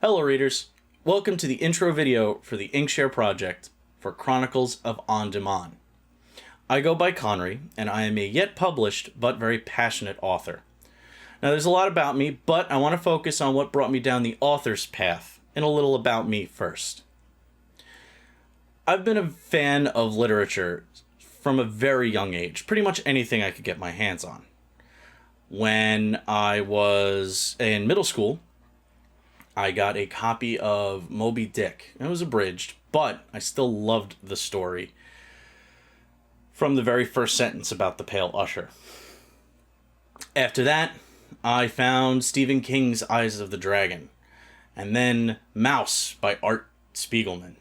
Hello readers, welcome to the intro video for the Inkshare project for Chronicles of Domhan. I go by Conri, and I am a yet published but very passionate author. Now there's a lot about me, but I want to focus on what brought me down the author's path, and a little about me first. I've been a fan of literature from a very young age, pretty much anything I could get my hands on. When I was in middle school, I got a copy of Moby Dick. It was abridged, but I still loved the story from the very first sentence about the Pale Usher. After that, I found Stephen King's Eyes of the Dragon, and then Mouse by Art Spiegelman.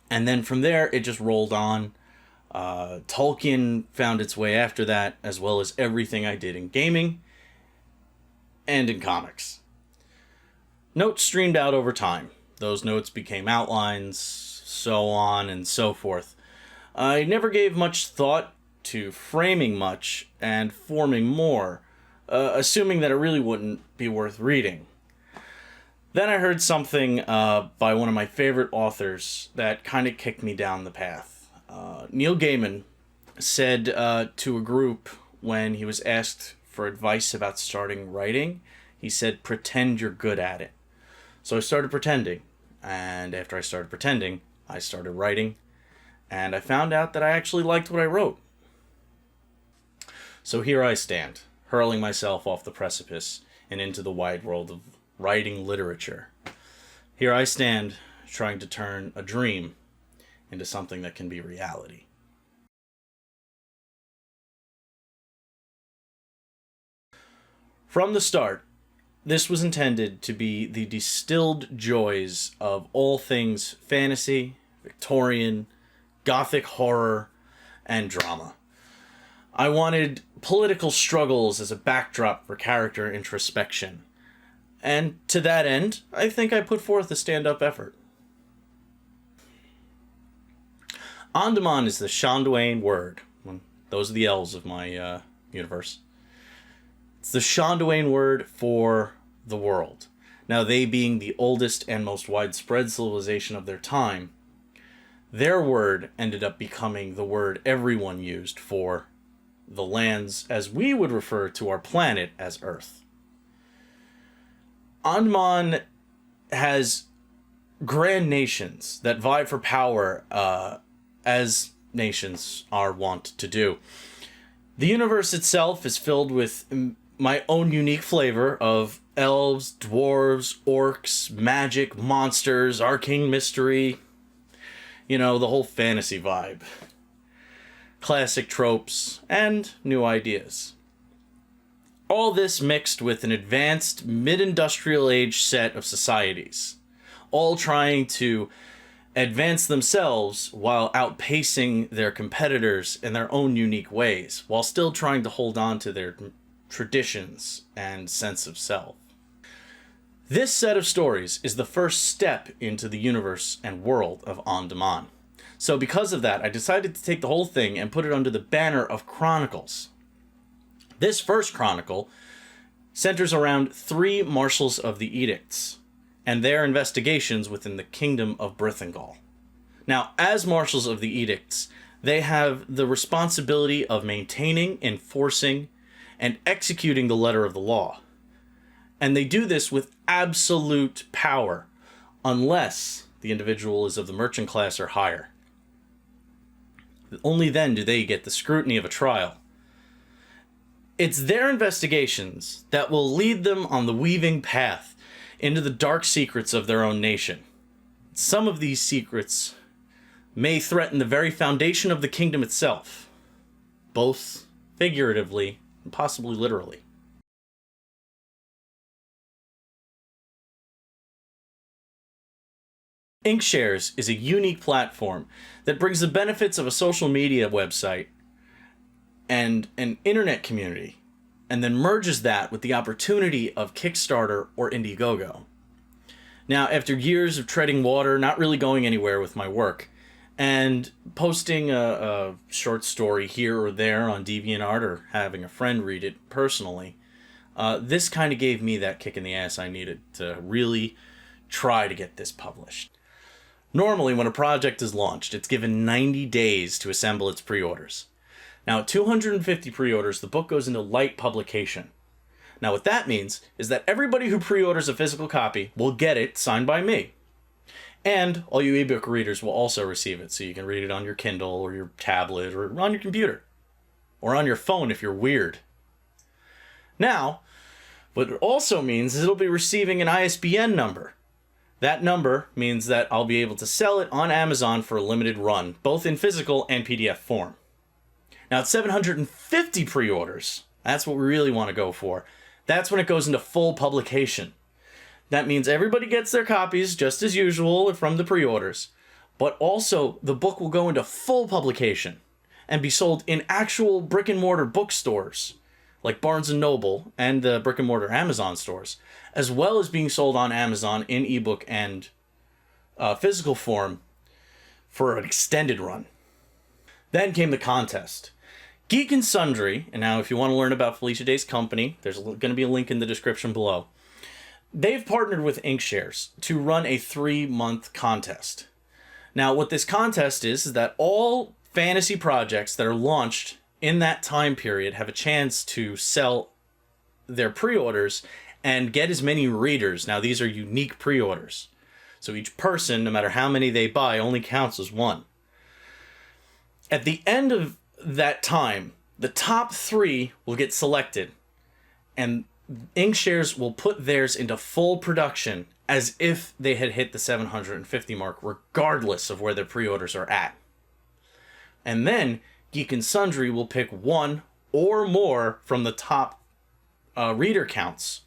And then from there, it just rolled on. Tolkien found its way after that, as well as everything I did in gaming and in comics. Notes streamed out over time. Those notes became outlines, so on and so forth. I never gave much thought to framing much and forming more, assuming that it really wouldn't be worth reading. Then I heard something by one of my favorite authors that kind of kicked me down the path. Neil Gaiman said to a group when he was asked for advice about starting writing, he said, "Pretend you're good at it." So I started pretending, and after I started pretending, I started writing, and I found out that I actually liked what I wrote. So here I stand, hurling myself off the precipice and into the wide world of writing literature. Here I stand, trying to turn a dream into something that can be reality. From the start, this was intended to be the distilled joys of all things fantasy, Victorian, Gothic horror, and drama. I wanted political struggles as a backdrop for character introspection. And to that end, I think I put forth a stand-up effort. Domhan is the Chandwain word. Those are the elves of my universe. It's the Chandwain word for the world. Now, they being the oldest and most widespread civilization of their time, their word ended up becoming the word everyone used for the lands as we would refer to our planet as Earth. Domhan has grand nations that vie for power as nations are wont to do. The universe itself is filled with my own unique flavor of elves, dwarves, orcs, magic, monsters, arcane mystery, the whole fantasy vibe. Classic tropes and new ideas. All this mixed with an advanced mid-industrial age set of societies, all trying to advance themselves while outpacing their competitors in their own unique ways, while still trying to hold on to their traditions and sense of self. This set of stories is the first step into the universe and world of Domhan. So because of that, I decided to take the whole thing and put it under the banner of Chronicles. This first chronicle centers around 3 marshals of the edicts and their investigations within the kingdom of Brithangall. Now, as marshals of the edicts, they have the responsibility of maintaining, enforcing, and executing the letter of the law. And they do this with absolute power, unless the individual is of the merchant class or higher. Only then do they get the scrutiny of a trial. It's their investigations that will lead them on the weaving path into the dark secrets of their own nation. Some of these secrets may threaten the very foundation of the kingdom itself, both figuratively and possibly literally. Inkshares is a unique platform that brings the benefits of a social media website and an internet community, and then merges that with the opportunity of Kickstarter or Indiegogo. Now, after years of treading water, not really going anywhere with my work, and posting a short story here or there on DeviantArt or having a friend read it personally, This kind of gave me that kick in the ass I needed to really try to get this published. Normally, when a project is launched, it's given 90 days to assemble its pre-orders. Now, at 250 pre-orders, the book goes into light publication. Now, what that means is that everybody who pre-orders a physical copy will get it signed by me. And all you ebook readers will also receive it, so you can read it on your Kindle or your tablet or on your computer. Or on your phone if you're weird. Now, what it also means is it'll be receiving an ISBN number. That number means that I'll be able to sell it on Amazon for a limited run, both in physical and PDF form. Now, at 750 pre-orders, that's what we really want to go for. That's when it goes into full publication. That means everybody gets their copies, just as usual, from the pre-orders. But also, the book will go into full publication and be sold in actual brick-and-mortar bookstores, like Barnes & Noble and the brick-and-mortar Amazon stores, as well as being sold on Amazon in ebook and physical form for an extended run. Then came the contest. Geek and Sundry, and now if you want to learn about Felicia Day's company, there's going to be a link in the description below. They've partnered with Inkshares to run a 3-month contest. Now, what this contest is that all fantasy projects that are launched in that time period have a chance to sell their pre-orders and get as many readers. Now, these are unique pre-orders. So each person, no matter how many they buy, only counts as one. At the end of that time, the top 3 will get selected, and Inkshares will put theirs into full production as if they had hit the 750 mark, regardless of where their pre-orders are at. And then Geek and Sundry will pick one or more from the top reader counts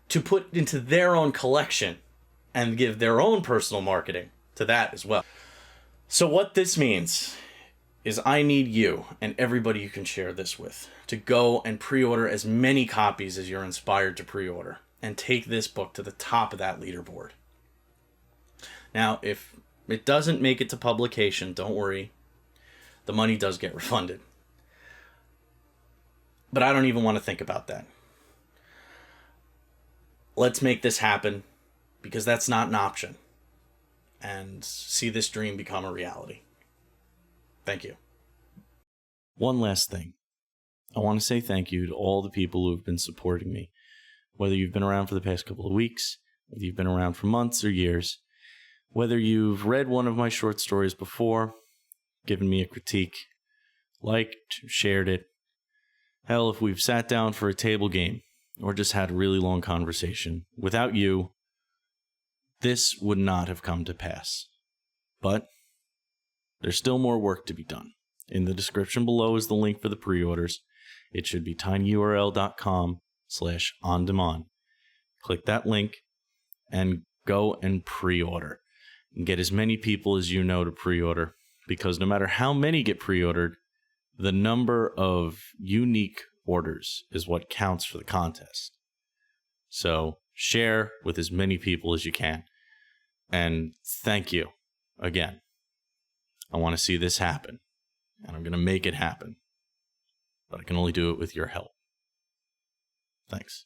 to put into their own collection and give their own personal marketing to that as well. So what this means is I need you and everybody you can share this with to go and pre-order as many copies as you're inspired to pre-order and take this book to the top of that leaderboard. Now, if it doesn't make it to publication, don't worry. The money does get refunded. But I don't even want to think about that. Let's make this happen, because that's not an option. And see this dream become a reality. Thank you. One last thing. I want to say thank you to all the people who have been supporting me. Whether you've been around for the past couple of weeks, whether you've been around for months or years, whether you've read one of my short stories before, given me a critique, liked, shared it. Hell, if we've sat down for a table game or just had a really long conversation, without you, this would not have come to pass. But there's still more work to be done. In the description below is the link for the pre-orders. It should be tinyurl.com/ondemand. Click that link and go and pre-order. And get as many people as you know to pre-order. Because no matter how many get pre-ordered, the number of unique orders is what counts for the contest. So share with as many people as you can. And thank you again. I want to see this happen. And I'm going to make it happen. But I can only do it with your help. Thanks.